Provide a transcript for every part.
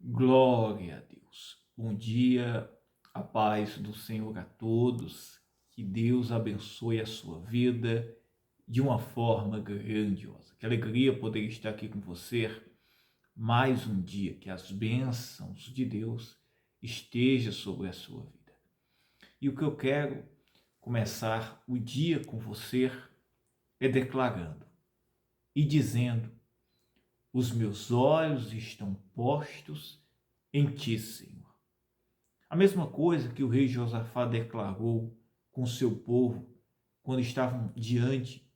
Glória a Deus. Bom dia, a paz do Senhor a todos. Que Deus abençoe a sua vida de uma forma grandiosa. Que alegria poder estar aqui com você mais um dia. Que as bênçãos de Deus estejam sobre a sua vida. E o que eu quero começar o dia com você é declarando e dizendo: os meus olhos estão postos em ti, Senhor. A mesma coisa que o rei Josafá declarou com seu povo quando estavam diante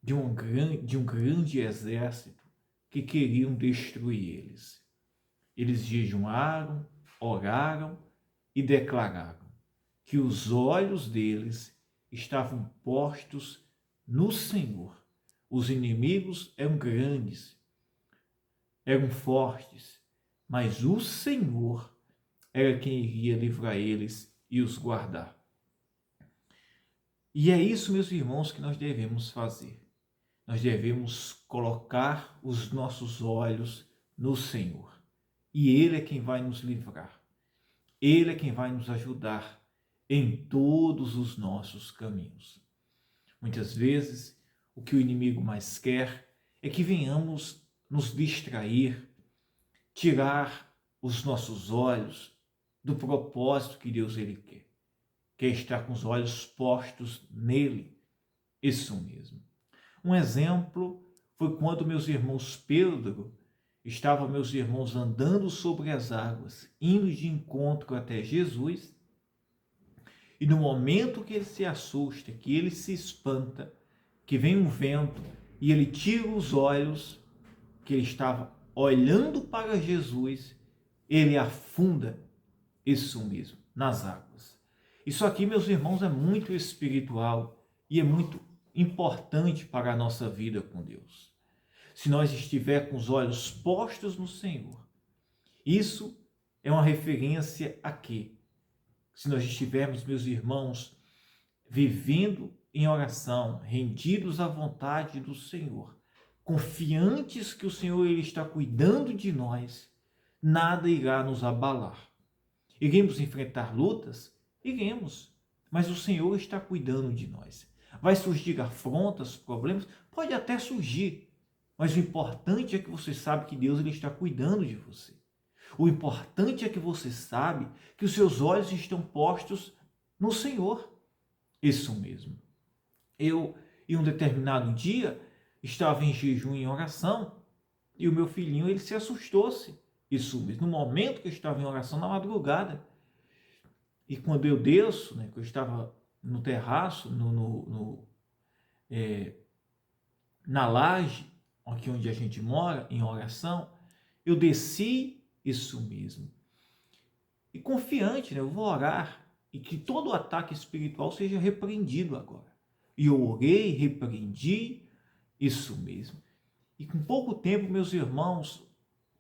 de um grande exército que queriam destruir eles. Eles jejuaram, oraram e declararam que os olhos deles estavam postos no Senhor. Os inimigos eram grandes, eram fortes, mas o Senhor era quem iria livrar eles e os guardar. E é isso, meus irmãos, que nós devemos fazer. Nós devemos colocar os nossos olhos no Senhor. E Ele é quem vai nos livrar. Ele é quem vai nos ajudar em todos os nossos caminhos. Muitas vezes, o que o inimigo mais quer é que venhamos nos distrair, tirar os nossos olhos do propósito que Deus ele quer. Quer estar com os olhos postos nele. Isso mesmo. Um exemplo foi quando meus irmãos meus irmãos andando sobre as águas, indo de encontro até Jesus, e no momento que ele se assusta, que ele se espanta, que vem um vento e ele tira os olhos, que ele estava olhando para Jesus, ele afunda, isso mesmo, nas águas. Isso aqui, meus irmãos, é muito espiritual e é muito importante para a nossa vida com Deus. Se nós estivermos com os olhos postos no Senhor, isso é uma referência a quê? Se nós estivermos, meus irmãos, vivendo em oração, rendidos à vontade do Senhor, confiantes que o Senhor ele está cuidando de nós, nada irá nos abalar. Iremos enfrentar lutas? Iremos, mas o Senhor está cuidando de nós. Vai surgir afrontas, problemas? Pode até surgir, mas o importante é que você sabe que Deus ele está cuidando de você. O importante é que você sabe que os seus olhos estão postos no Senhor. Isso mesmo. Eu, em um determinado dia, estava em jejum e em oração e o meu filhinho ele se assustou-se. Isso mesmo. No momento que eu estava em oração, na madrugada. E quando eu desço, né, que eu estava no terraço, na laje, aqui onde a gente mora, em oração, eu desci, isso mesmo. E confiante, né, eu vou orar e que todo ataque espiritual seja repreendido agora. E eu orei, repreendi, isso mesmo. E com pouco tempo, meus irmãos,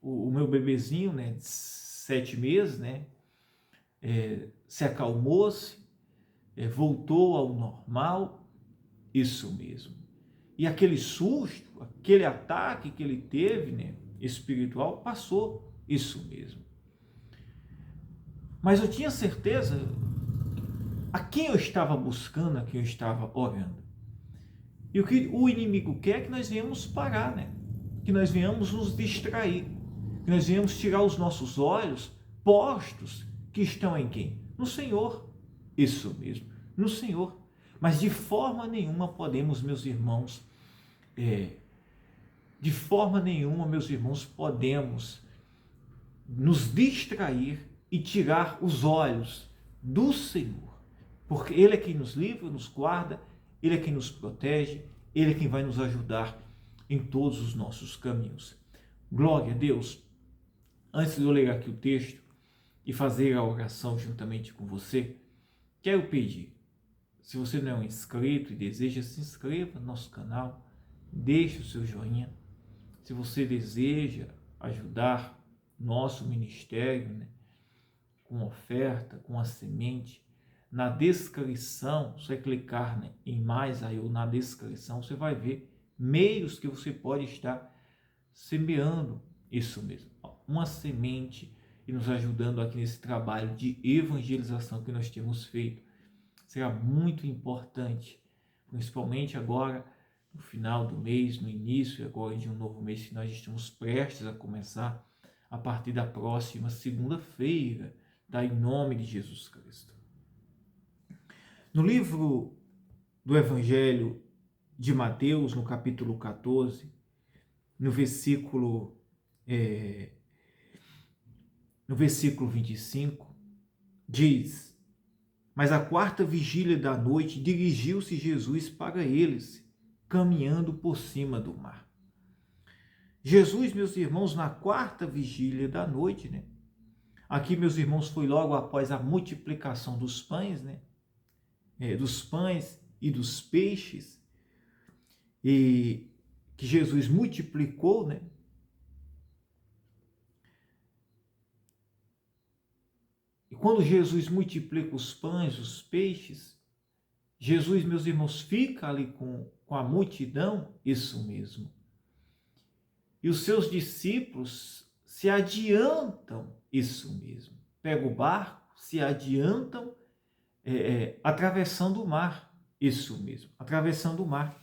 o meu bebezinho, né, de 7 meses, né, se acalmou-se, voltou ao normal, isso mesmo. E aquele susto, aquele ataque que ele teve, né, espiritual, passou, isso mesmo. Mas eu tinha certeza a quem eu estava buscando, a quem eu estava orando. E o que o inimigo quer é que nós venhamos parar, né? Que nós venhamos nos distrair, que nós venhamos tirar os nossos olhos postos que estão em quem? No Senhor. Isso mesmo, no Senhor. Mas de forma nenhuma podemos, meus irmãos, podemos nos distrair e tirar os olhos do Senhor. Porque Ele é quem nos livra, nos guarda, Ele é quem nos protege, Ele é quem vai nos ajudar em todos os nossos caminhos. Glória a Deus. Antes de eu ler aqui o texto e fazer a oração juntamente com você, quero pedir, se você não é um inscrito e deseja, se inscreva no nosso canal, deixe o seu joinha. Se você deseja ajudar nosso ministério, né, com oferta, com a semente, na descrição, você clicar, né, em mais aí ou na descrição, você vai ver meios que você pode estar semeando isso mesmo. Uma semente e nos ajudando aqui nesse trabalho de evangelização que nós temos feito. Será muito importante, principalmente agora, no final do mês, no início agora de um novo mês que nós estamos prestes a começar, a partir da próxima segunda-feira, tá? Em nome de Jesus Cristo. No livro do Evangelho de Mateus, no capítulo 14, no versículo 25, diz: mas à quarta vigília da noite dirigiu-se Jesus para eles, caminhando por cima do mar. Jesus, meus irmãos, na quarta vigília da noite, né? Aqui, meus irmãos, foi logo após a multiplicação dos pães, né? Dos pães e dos peixes, e que Jesus multiplicou, né? E quando Jesus multiplica os pães, os peixes, Jesus, meus irmãos, fica ali com a multidão, isso mesmo. E os seus discípulos se adiantam, isso mesmo. Pegam o barco, se adiantam, atravessando o mar, isso mesmo, atravessando o mar.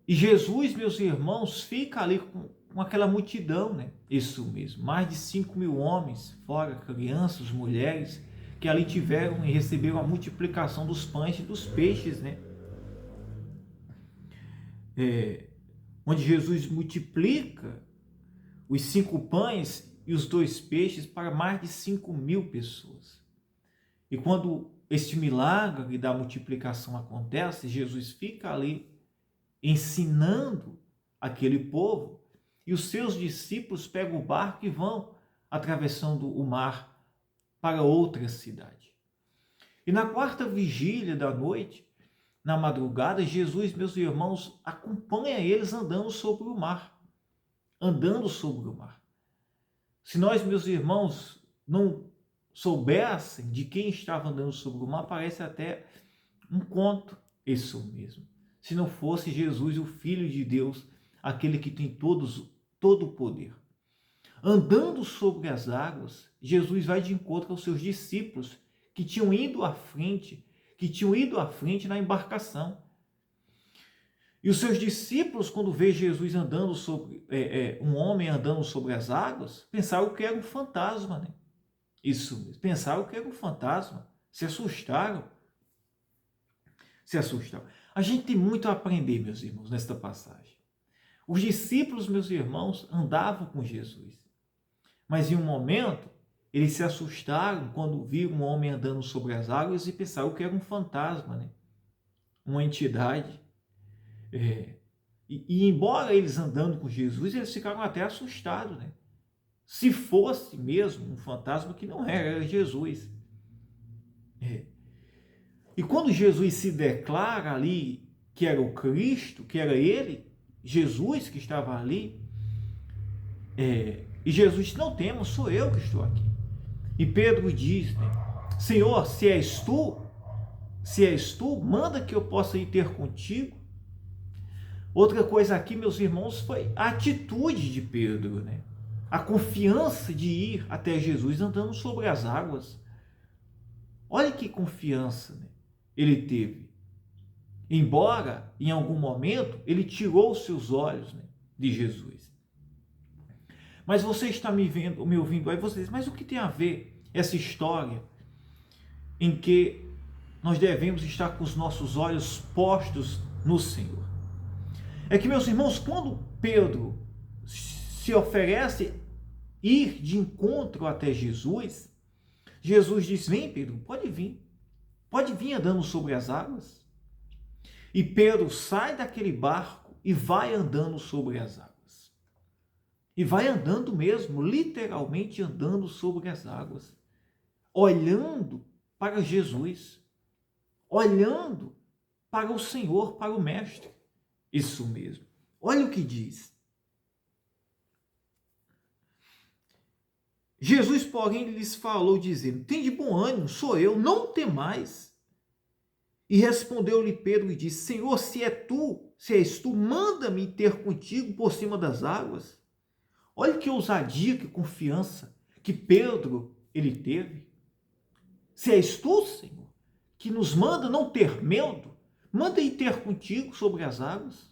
E Jesus, meus irmãos, fica ali com aquela multidão, né? Isso mesmo, mais de 5.000 homens, fora crianças, mulheres, que ali tiveram e receberam a multiplicação dos pães e dos peixes, né? Onde Jesus multiplica os 5 pães e os 2 peixes para mais de 5.000 pessoas. E quando este milagre da multiplicação acontece, Jesus fica ali ensinando aquele povo, e os seus discípulos pegam o barco e vão atravessando o mar para outra cidade. E na quarta vigília da noite, na madrugada, Jesus, meus irmãos, acompanha eles andando sobre o mar. Andando sobre o mar. Se nós, meus irmãos, não soubessem de quem estava andando sobre o mar, parece até um conto, isso mesmo. Se não fosse Jesus, o Filho de Deus, aquele que tem todo o poder. Andando sobre as águas, Jesus vai de encontro aos seus discípulos, que tinham ido à frente na embarcação. E os seus discípulos, quando vê Jesus andando sobre, um homem andando sobre as águas, pensaram que era um fantasma, né? Isso mesmo, pensaram que era um fantasma, se assustaram. A gente tem muito a aprender, meus irmãos, nesta passagem. Os discípulos, meus irmãos, andavam com Jesus, mas em um momento eles se assustaram quando viram um homem andando sobre as águas e pensaram que era um fantasma, né? Uma entidade. E embora eles andando com Jesus, eles ficaram até assustados, né? Se fosse mesmo um fantasma, que não era Jesus. E quando Jesus se declara ali que era o Cristo, que era ele, Jesus que estava ali, e Jesus disse: não temos, sou eu que estou aqui. E Pedro diz, né, Senhor, se és tu, manda que eu possa ir ter contigo. Outra coisa aqui, meus irmãos, foi a atitude de Pedro, né? A confiança de ir até Jesus andando sobre as águas. Olha que confiança, né, ele teve. Embora, em algum momento, ele tirou os seus olhos, né, de Jesus. Mas você está me ouvindo aí, você diz: mas o que tem a ver essa história em que nós devemos estar com os nossos olhos postos no Senhor? É que, meus irmãos, quando Pedro se oferece ir de encontro até Jesus, Jesus diz: vem, Pedro, pode vir andando sobre as águas. E Pedro sai daquele barco e vai andando sobre as águas. E vai andando mesmo, literalmente andando sobre as águas, olhando para Jesus, olhando para o Senhor, para o Mestre. Isso mesmo. Olha o que diz. Jesus, porém, lhes falou, dizendo: tende bom ânimo, sou eu, não temais. E respondeu-lhe Pedro e disse: Senhor, se és tu, manda-me ter contigo por cima das águas. Olha que ousadia, que confiança que Pedro ele teve. Se és tu, Senhor, que nos manda não ter medo, manda ir ter contigo sobre as águas.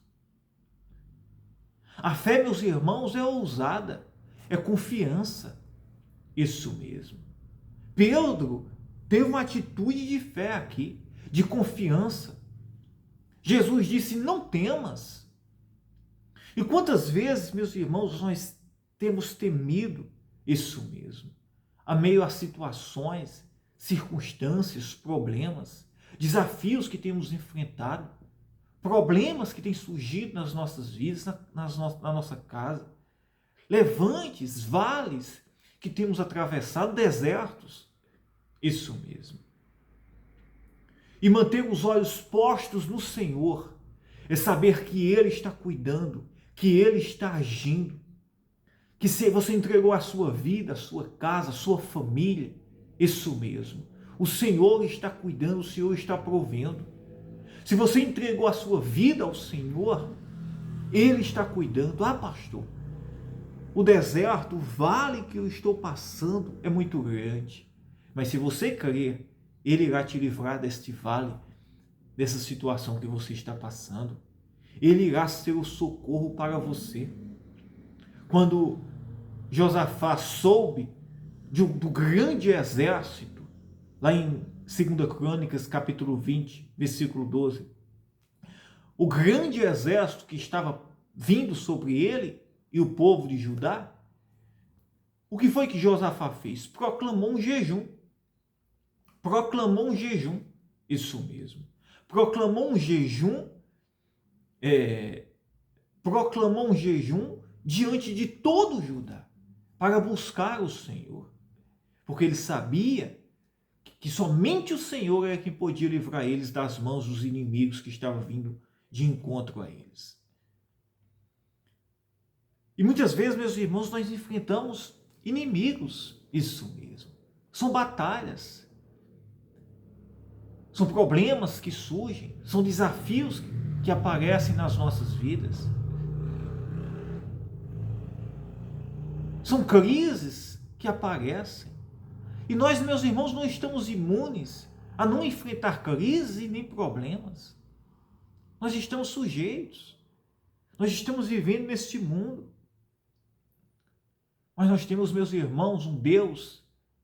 A fé, meus irmãos, é ousada, é confiança. Isso mesmo. Pedro teve uma atitude de fé aqui, de confiança. Jesus disse: não temas. E quantas vezes, meus irmãos, nós temos temido isso mesmo, a meio a situações, circunstâncias, problemas, desafios que temos enfrentado, problemas que têm surgido nas nossas vidas, na nossa casa, levantes, vales que temos atravessado, desertos. Isso mesmo. E manter os olhos postos no Senhor é saber que Ele está cuidando, que Ele está agindo, que se você entregou a sua vida, a sua casa, a sua família, isso mesmo. O Senhor está cuidando, o Senhor está provendo. Se você entregou a sua vida ao Senhor, Ele está cuidando. Ah, pastor, o deserto, o vale que eu estou passando é muito grande. Mas se você crer, Ele irá te livrar deste vale, dessa situação que você está passando. Ele irá ser o socorro para você. Quando Josafá soube do grande exército, lá em 2 Crônicas, capítulo 20, versículo 12, o grande exército que estava vindo sobre ele e o povo de Judá, o que foi que Josafá fez? Proclamou um jejum. Proclamou um jejum. Isso mesmo. Proclamou um jejum, proclamou um jejum diante de todo Judá, para buscar o Senhor. Porque ele sabia que somente o Senhor era quem podia livrar eles das mãos dos inimigos que estavam vindo de encontro a eles. E muitas vezes, meus irmãos, nós enfrentamos inimigos. Isso mesmo. São batalhas. São problemas que surgem. São desafios que aparecem nas nossas vidas. São crises que aparecem. E nós, meus irmãos, não estamos imunes a não enfrentar crises e nem problemas. Nós estamos sujeitos. Nós estamos vivendo neste mundo. Mas nós temos, meus irmãos, um Deus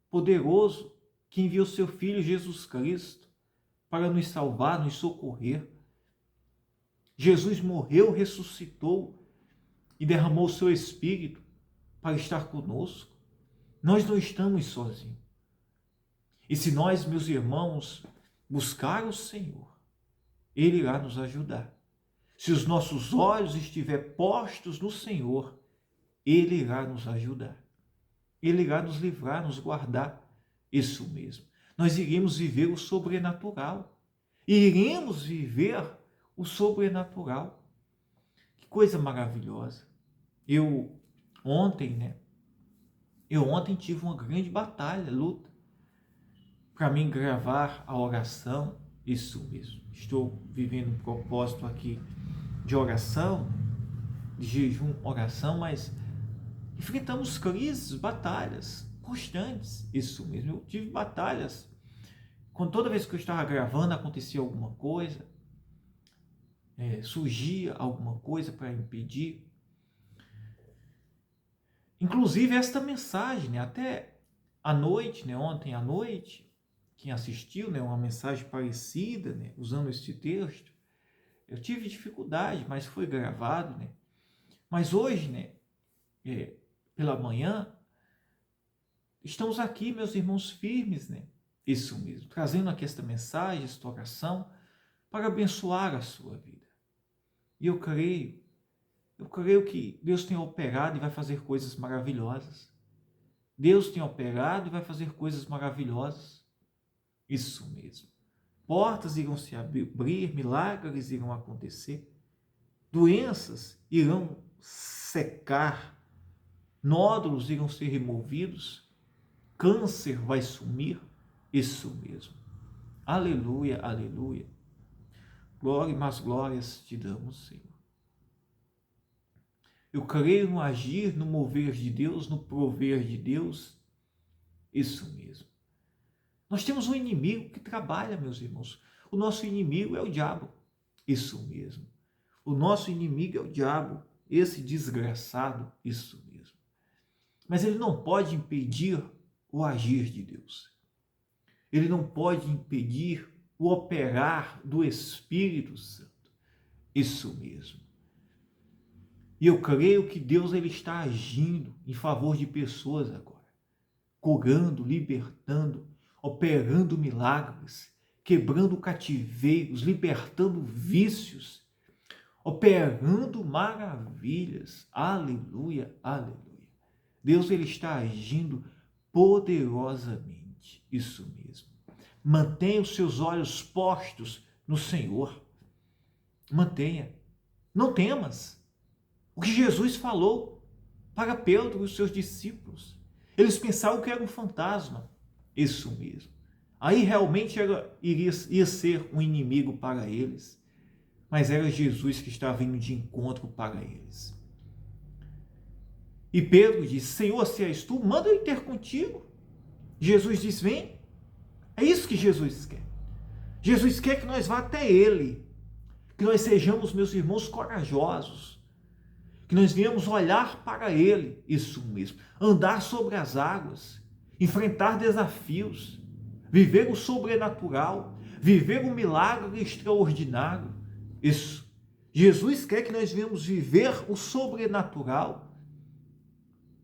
poderoso que enviou seu Filho Jesus Cristo para nos salvar, nos socorrer. Jesus morreu, ressuscitou e derramou o seu Espírito para estar conosco. Nós não estamos sozinhos. E se nós, meus irmãos, buscar o Senhor, Ele irá nos ajudar. Se os nossos olhos estiverem postos no Senhor, Ele irá nos ajudar. Ele irá nos livrar, nos guardar. Isso mesmo. Nós iremos viver o sobrenatural. E iremos viver o sobrenatural. Que coisa maravilhosa. Eu ontem tive uma grande batalha, luta, para mim gravar a oração. Isso mesmo. Estou vivendo um propósito aqui de oração, de jejum, oração, mas enfrentamos crises, batalhas constantes. Isso mesmo. Eu tive batalhas. Quando toda vez que eu estava gravando acontecia alguma coisa, surgia alguma coisa para impedir. Inclusive esta mensagem, até à noite, ontem à noite, quem assistiu, uma mensagem parecida, usando este texto, eu tive dificuldade, mas foi gravado, Mas hoje, pela manhã, estamos aqui, meus irmãos, firmes, Isso mesmo, trazendo aqui esta mensagem, esta oração, para abençoar a sua vida. E eu creio que Deus tem operado e vai fazer coisas maravilhosas. Deus tem operado e vai fazer coisas maravilhosas. Isso mesmo. Portas irão se abrir, milagres irão acontecer, doenças irão secar, nódulos irão ser removidos, câncer vai sumir. Isso mesmo. Aleluia, aleluia. Glória e mais glórias te damos, Senhor. Eu creio no agir, no mover de Deus, no prover de Deus. Isso mesmo. Nós temos um inimigo que trabalha, meus irmãos. O nosso inimigo é o diabo. Isso mesmo. O nosso inimigo é o diabo, esse desgraçado. Isso mesmo. Mas ele não pode impedir o agir de Deus. Ele não pode impedir o operar do Espírito Santo. Isso mesmo. E eu creio que Deus ele está agindo em favor de pessoas agora, curando, libertando, operando milagres, quebrando cativeiros, libertando vícios, operando maravilhas. Aleluia, aleluia. Deus ele está agindo poderosamente. Isso mesmo. Mantenha os seus olhos postos no Senhor. Mantenha. Não temas. O que Jesus falou para Pedro e os seus discípulos. Eles pensavam que era um fantasma. Isso mesmo. Aí realmente ia ser um inimigo para eles. Mas era Jesus que estava indo de encontro para eles. E Pedro disse, Senhor, se és tu, manda eu ir ter contigo. Jesus disse, vem. É isso que Jesus quer. Jesus quer que nós vá até Ele. Que nós sejamos, meus irmãos, corajosos. Que nós venhamos olhar para Ele. Isso mesmo. Andar sobre as águas. Enfrentar desafios. Viver o sobrenatural. Viver o milagre extraordinário. Isso. Jesus quer que nós venhamos viver o sobrenatural.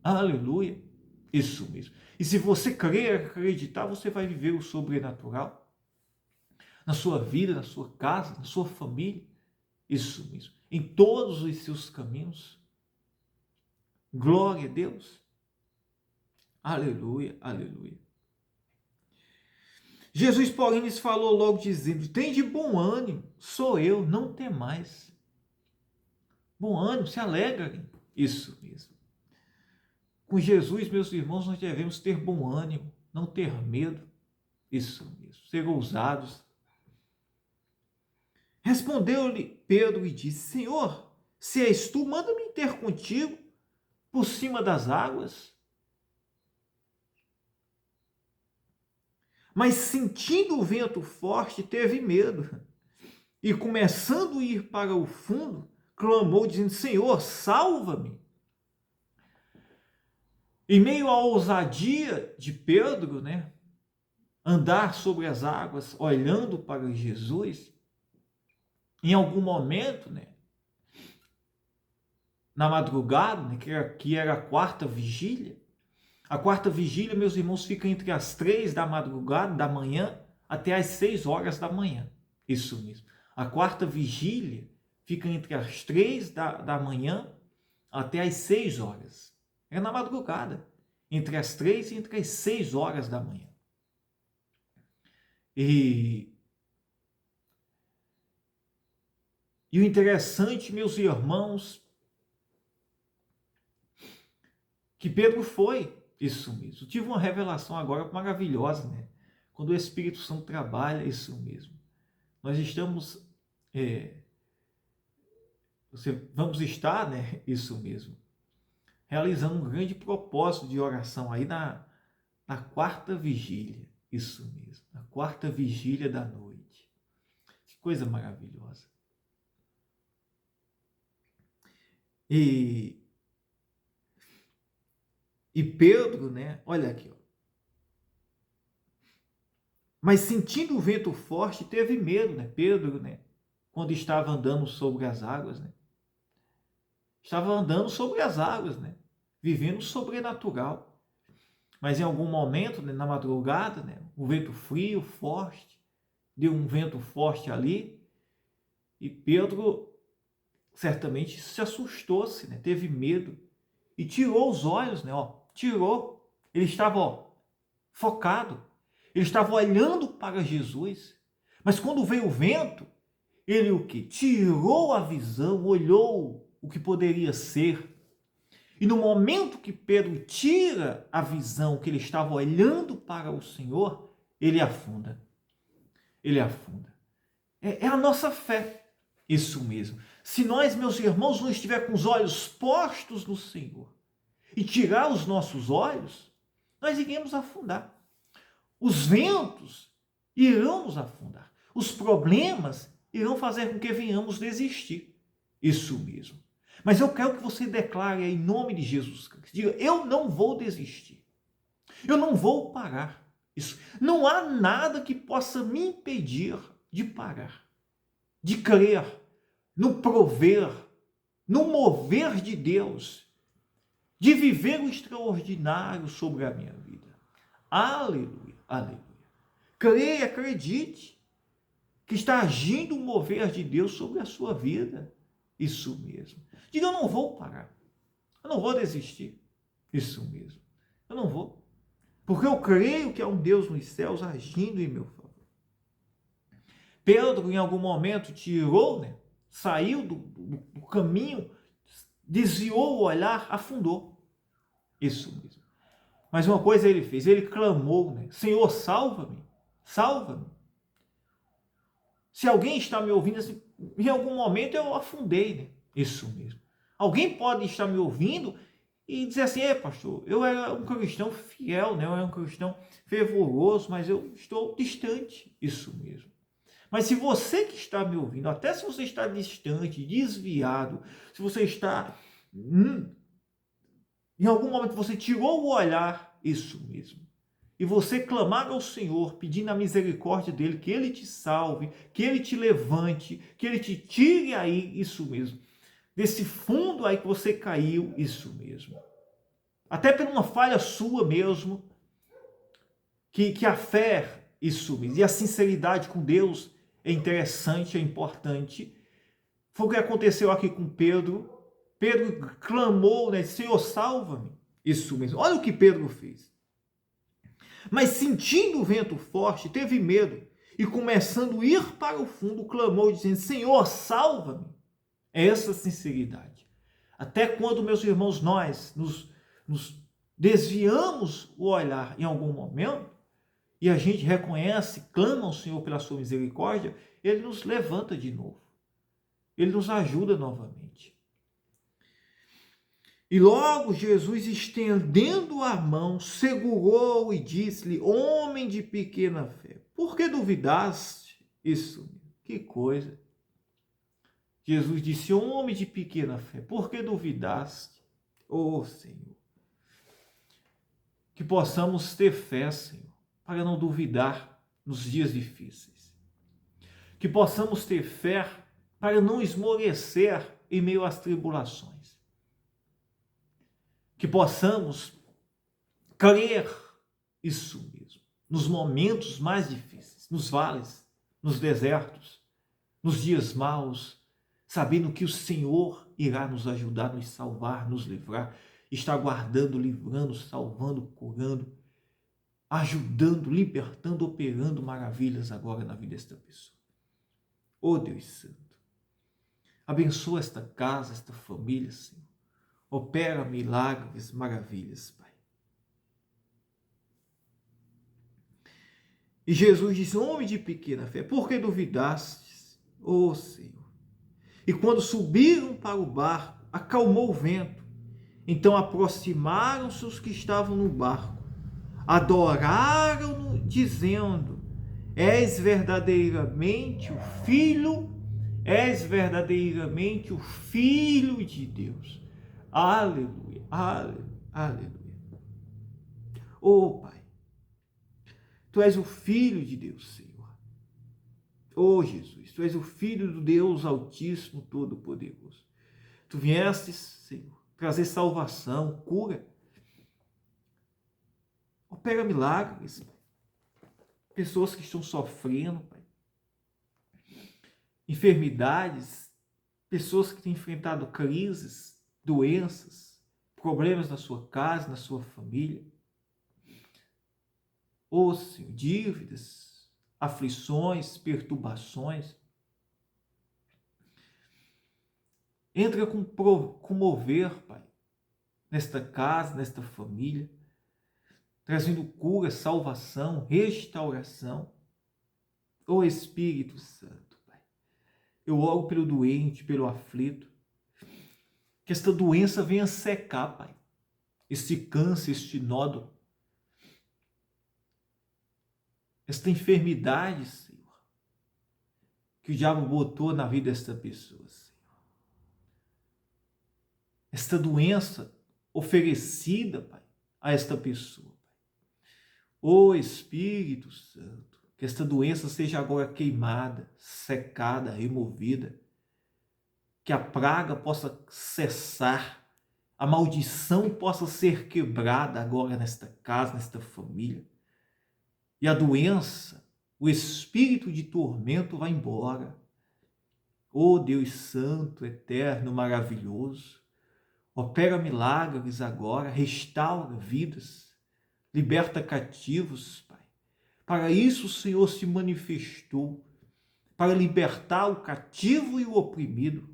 Aleluia. Isso mesmo. E se você crer, acreditar, você vai viver o sobrenatural. Na sua vida, na sua casa, na sua família. Isso mesmo. Em todos os seus caminhos. Glória a Deus. Aleluia, aleluia. Jesus, porém, lhes falou logo dizendo, tem de bom ânimo, sou eu, não temais. Bom ânimo, se alegrem. Isso mesmo. Com Jesus, meus irmãos, nós devemos ter bom ânimo, não ter medo. Isso mesmo, ser ousados. Respondeu-lhe Pedro e disse, Senhor, se és tu, manda-me ter contigo por cima das águas. Mas sentindo o vento forte, teve medo. E começando a ir para o fundo, clamou dizendo, Senhor, salva-me. Em meio à ousadia de Pedro, né, andar sobre as águas, olhando para Jesus, em algum momento, né, na madrugada, né, que era a quarta vigília, meus irmãos, fica entre as 3 da madrugada, da manhã, até as 6 horas da manhã. Isso mesmo. A quarta vigília fica entre as 3 da manhã até as 6 horas. É na madrugada, entre as 3 e entre as 6 horas da manhã. E o interessante, meus irmãos, que Pedro foi isso mesmo. Eu tive uma revelação agora maravilhosa, né? Quando o Espírito Santo trabalha, isso mesmo. Nós estamos, vamos estar, né? Isso mesmo. Realizando um grande propósito de oração aí na quarta vigília. Isso mesmo. Na quarta vigília da noite. Que coisa maravilhosa. E Pedro, né? Olha aqui, ó. Mas sentindo o vento forte, teve medo, né? Pedro, né? Quando estava andando sobre as águas, né? Estava andando sobre as águas, né? Vivendo o sobrenatural. Mas em algum momento, né, na madrugada, né, um vento frio, forte, deu um vento forte ali, e Pedro certamente se assustou-se, né, teve medo, e tirou os olhos, né, ó, tirou. Ele estava, ó, focado, ele estava olhando para Jesus, mas quando veio o vento, ele o quê? Tirou a visão, olhou o que poderia ser. E no momento que Pedro tira a visão, que ele estava olhando para o Senhor, ele afunda. Ele afunda. É a nossa fé. Isso mesmo. Se nós, meus irmãos, não estiver com os olhos postos no Senhor e tirar os nossos olhos, nós iremos afundar. Os ventos irão nos afundar. Os problemas irão fazer com que venhamos desistir. Isso mesmo. Mas eu quero que você declare em nome de Jesus Cristo. Diga, eu não vou desistir. Eu não vou parar. Isso. Não há nada que possa me impedir de parar, de crer no prover, no mover de Deus, de viver o extraordinário sobre a minha vida. Aleluia, aleluia. Creia, acredite que está agindo o mover de Deus sobre a sua vida. Isso mesmo. Diga, eu não vou parar. Eu não vou desistir. Isso mesmo. Eu não vou. Porque eu creio que há um Deus nos céus agindo em meu favor. Pedro, em algum momento, tirou, saiu do caminho, desviou o olhar, afundou. Isso mesmo. Mas uma coisa ele fez, ele clamou, Senhor, salva-me, salva-me. Se alguém está me ouvindo, assim, em algum momento eu afundei, Isso mesmo. Alguém pode estar me ouvindo e dizer assim, pastor, eu era um cristão fiel, eu era um cristão fervoroso, mas eu estou distante. Isso mesmo. Mas se você que está me ouvindo, até se você está distante, desviado, se você está em algum momento você tirou o olhar, isso mesmo, e você clamar ao Senhor, pedindo a misericórdia dele, que ele te salve, que ele te levante, que ele te tire aí, isso mesmo, desse fundo aí que você caiu, isso mesmo. Até por uma falha sua mesmo, que a fé, isso mesmo, e a sinceridade com Deus é interessante, é importante. Foi o que aconteceu aqui com Pedro. Pedro clamou, Senhor, salva-me. Isso mesmo. Olha o que Pedro fez. Mas sentindo o vento forte, teve medo e começando a ir para o fundo, clamou dizendo, Senhor, salva-me. É essa sinceridade. Até quando, meus irmãos, nós nos desviamos o olhar em algum momento e a gente reconhece, clama ao Senhor pela sua misericórdia, ele nos levanta de novo. Ele nos ajuda novamente. E logo Jesus, estendendo a mão, segurou e disse-lhe, homem de pequena fé, por que duvidaste? Isso, que coisa. Jesus disse, homem de pequena fé, por que duvidaste? Oh, Senhor, que possamos ter fé, Senhor, para não duvidar nos dias difíceis. Que possamos ter fé para não esmorecer em meio às tribulações. Que possamos crer, isso mesmo, nos momentos mais difíceis, nos vales, nos desertos, nos dias maus, sabendo que o Senhor irá nos ajudar, nos salvar, nos livrar, está guardando, livrando, salvando, curando, ajudando, libertando, operando maravilhas agora na vida desta pessoa. Oh Deus Santo, abençoa esta casa, esta família, Senhor. Opera milagres, maravilhas, Pai. E Jesus disse, homem de pequena fé, por que duvidastes, ó Senhor? E quando subiram para o barco, acalmou o vento. Então aproximaram-se os que estavam no barco, adoraram-no, dizendo, és verdadeiramente o Filho de Deus. Aleluia, aleluia, aleluia. Oh, Pai, Tu és o Filho de Deus, Senhor. Oh, Jesus, Tu és o Filho do Deus Altíssimo, Todo-Poderoso. Tu viestes, Senhor, trazer salvação, cura. Opera milagres, Pai. Pessoas que estão sofrendo, Pai. Enfermidades, pessoas que têm enfrentado crises, doenças, problemas na sua casa, na sua família. Ó Senhor, dívidas, aflições, perturbações. Entra com mover, Pai, nesta casa, nesta família, trazendo cura, salvação, restauração. Ó Espírito Santo, Pai, Eu oro pelo doente, pelo aflito. Que esta doença venha secar, Pai. Este câncer, este nódulo. Esta enfermidade, Senhor, que o diabo botou na vida desta pessoa, Senhor. Esta doença oferecida, Pai, a esta pessoa. Ó Espírito Santo, que esta doença seja agora queimada, secada, removida, que a praga possa cessar, a maldição possa ser quebrada agora nesta casa, nesta família, e a doença, o espírito de tormento vai embora. Ó Deus Santo, Eterno, maravilhoso, opera milagres agora, restaura vidas, liberta cativos, Pai. Para isso o Senhor se manifestou, para libertar o cativo e o oprimido.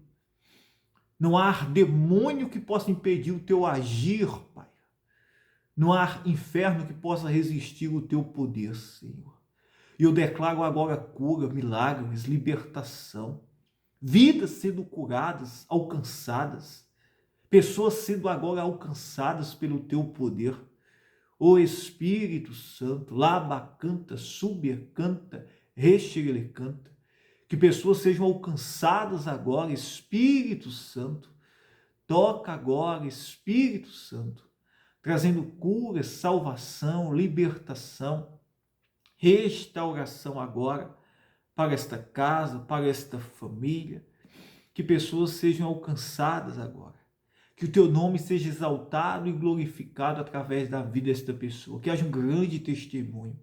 Não há demônio que possa impedir o teu agir, Pai. Não há inferno que possa resistir o teu poder, Senhor. E eu declaro agora cura, milagres, libertação, vidas sendo curadas, alcançadas, pessoas sendo agora alcançadas pelo teu poder. Ó Espírito Santo, labacanta, subcanta, canta, que pessoas sejam alcançadas agora, Espírito Santo. Toca agora, Espírito Santo, trazendo cura, salvação, libertação, restauração agora para esta casa, para esta família, que pessoas sejam alcançadas agora, que o teu nome seja exaltado e glorificado através da vida desta pessoa, que haja um grande testemunho.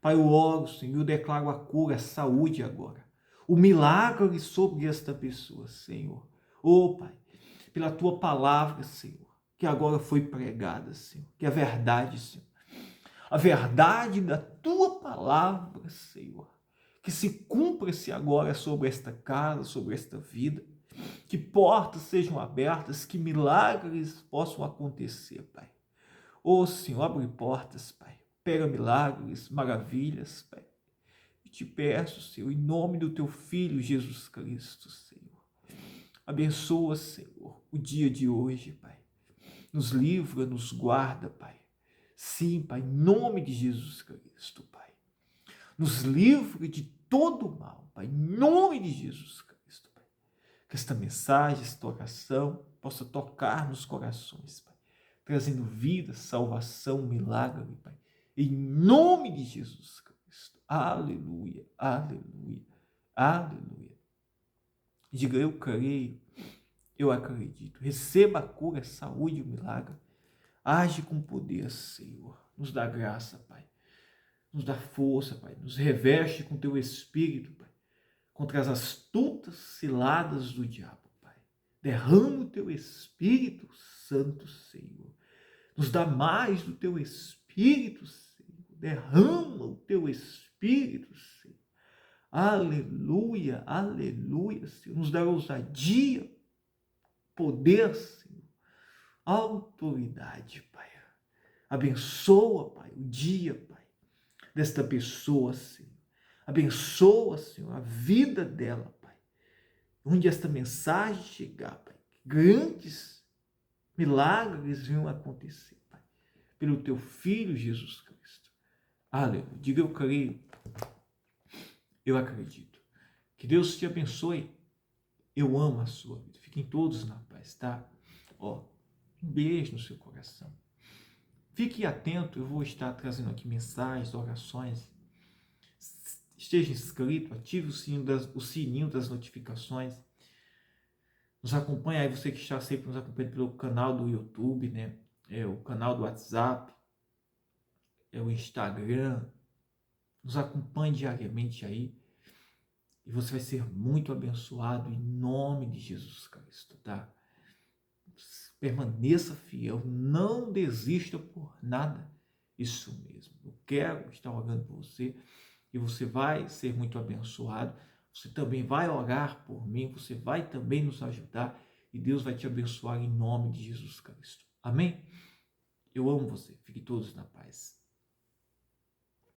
Pai, eu oro, Senhor, eu declaro a cura, a saúde agora, o milagre sobre esta pessoa, Senhor. Oh, Pai, pela tua palavra, Senhor, que agora foi pregada, Senhor, que é a verdade, Senhor. A verdade da tua palavra, Senhor, que se cumpra-se agora sobre esta casa, sobre esta vida, que portas sejam abertas, que milagres possam acontecer, Pai. Ô Senhor, abre portas, Pai, pega milagres, maravilhas, Pai. E te peço, Senhor, em nome do teu Filho Jesus Cristo, Senhor. Abençoa, Senhor, o dia de hoje, Pai. Nos livra, nos guarda, Pai. Sim, Pai, em nome de Jesus Cristo, Pai. Nos livre de todo o mal, Pai, em nome de Jesus Cristo, Pai. Que esta mensagem, esta oração possa tocar nos corações, Pai, trazendo vida, salvação, milagre, Pai. Em nome de Jesus Cristo. Aleluia, aleluia, aleluia. Diga, eu creio, eu acredito. Receba a cura, a saúde e o milagre. Age com poder, Senhor. Nos dá graça, Pai. Nos dá força, Pai. Nos reveste com teu Espírito, Pai. Contra as astutas ciladas do diabo, Pai. Derrama o teu Espírito Santo, Senhor. Nos dá mais do teu Espírito, Senhor. Derrama o teu Espírito, Senhor. Aleluia, aleluia, Senhor. Nos dá ousadia, poder, Senhor. Autoridade, Pai. Abençoa, Pai, o dia, Pai, desta pessoa, Senhor. Abençoa, Senhor, a vida dela, Pai. Onde esta mensagem chegar, Pai, grandes milagres venham acontecer, Pai, pelo teu Filho Jesus Cristo. Aleluia. Diga, eu creio, eu acredito. Que Deus te abençoe. Eu amo a sua vida. Fiquem todos na paz, tá? Ó, um beijo no seu coração. Fique atento, eu vou estar trazendo aqui mensagens, orações. Esteja inscrito, ative o sininho das notificações. Nos acompanhe aí, você que está sempre nos acompanhando pelo canal do YouTube, né? O canal do WhatsApp, o Instagram. Nos acompanhe diariamente aí. E você vai ser muito abençoado em nome de Jesus Cristo, tá? Permaneça fiel, não desista por nada. Isso mesmo. Eu quero estar orando por você e você vai ser muito abençoado. Você também vai orar por mim, você vai também nos ajudar e Deus vai te abençoar em nome de Jesus Cristo. Amém? Eu amo você. Fiquem todos na paz.